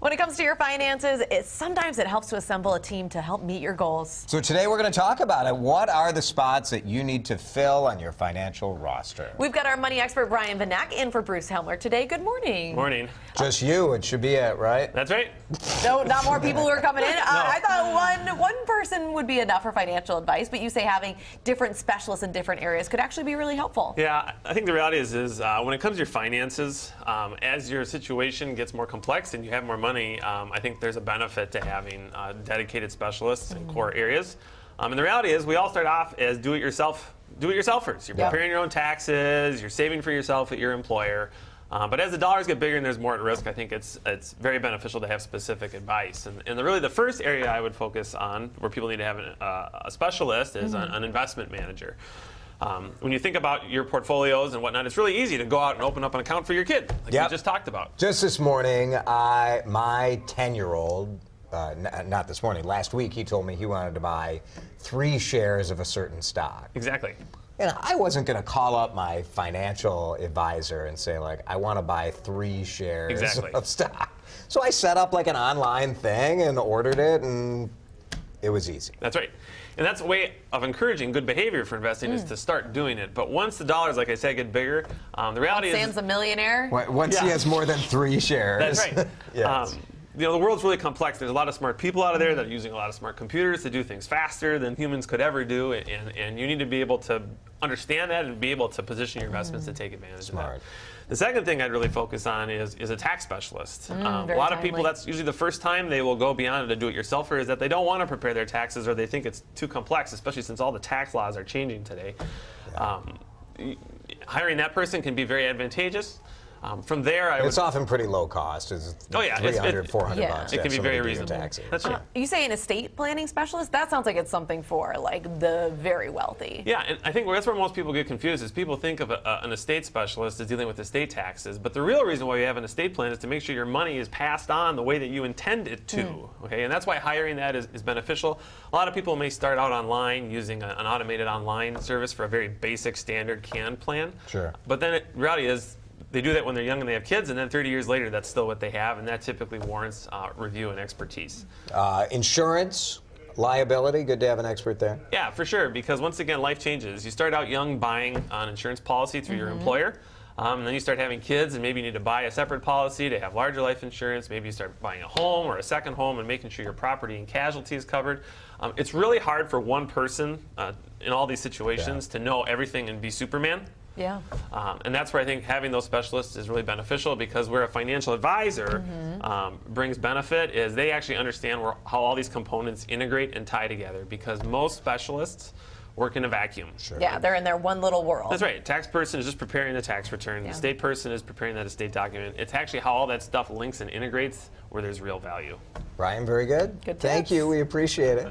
When it comes to your finances, sometimes it helps to assemble a team to help meet your goals. So today we're going to talk about it. What are the spots that you need to fill on your financial roster? We've got our money expert, Brian Vnak, in for Bruce Helmler today. Good morning. Morning. Just you, it should be it, right? That's right. No, not more people who are coming in. I thought one person would be enough for financial advice, but you say having different specialists in different areas could actually be really helpful. Yeah, I think the reality is when it comes to your finances, as your situation gets more complex and you have more money, I think there's a benefit to having dedicated specialists in core areas. And the reality is we all start off as do-it-yourselfers. You're preparing your own taxes, you're saving for yourself at your employer. But as the dollars get bigger and there's more at risk, I think it's very beneficial to have specific advice. And really the first area I would focus on where people need to have a specialist is an investment manager. When you think about your portfolios and whatnot, it's really easy to go out and open up an account for your kid, like we just talked about. Just this morning, my 10-year-old, not this morning, last week, he told me he wanted to buy 3 shares of a certain stock. Exactly. And I wasn't going to call up my financial advisor and say, like, I want to buy 3 shares of stock. So I set up like an online thing and ordered it, and it was easy. That's right. And that's a way of encouraging good behavior for investing is to start doing it. But once the dollars, like I said, get bigger, the reality is... Sam's a millionaire. Once he has more than 3 shares. That's right. Yes. You know, the world's really complex. There's a lot of smart people out of there that are using a lot of smart computers to do things faster than humans could ever do. And you need to be able to understand that and be able to position your investments to take advantage of that. The second thing I'd really focus on is a tax specialist. A lot of people, that's usually the first time they will go beyond a do-it-yourselfer is that they don't want to prepare their taxes or they think it's too complex, especially since all the tax laws are changing today. Hiring that person can be very advantageous. From there, it's often pretty low cost. It's $300, $400 bucks. It can be very reasonable. That's right. You say an estate planning specialist? That sounds like it's something for like the very wealthy. Yeah, and I think that's where most people get confused is people think of an estate specialist as dealing with estate taxes, but the real reason why you have an estate plan is to make sure your money is passed on the way that you intend it to. Okay, and that's why hiring that is beneficial. A lot of people may start out online using an automated online service for a very basic standard canned plan. Sure. But then the reality is, they do that when they're young and they have kids, and then 30 years later, that's still what they have, and that typically warrants review and expertise. Insurance, liability, good to have an expert there. Yeah, for sure, because once again, life changes. You start out young buying an insurance policy through your employer, and then you start having kids, and maybe you need to buy a separate policy to have larger life insurance. Maybe you start buying a home or a second home and making sure your property and casualty is covered. It's really hard for one person in all these situations to know everything and be Superman. Yeah. And that's where I think having those specialists is really beneficial because where a financial advisor brings benefit is they actually understand how all these components integrate and tie together because most specialists work in a vacuum. Sure. Yeah, they're in their one little world. That's right. Tax person is just preparing the tax return. The estate person is preparing that estate document. It's actually how all that stuff links and integrates where there's real value. Brian, very good. Good Thank tips. you. We appreciate it.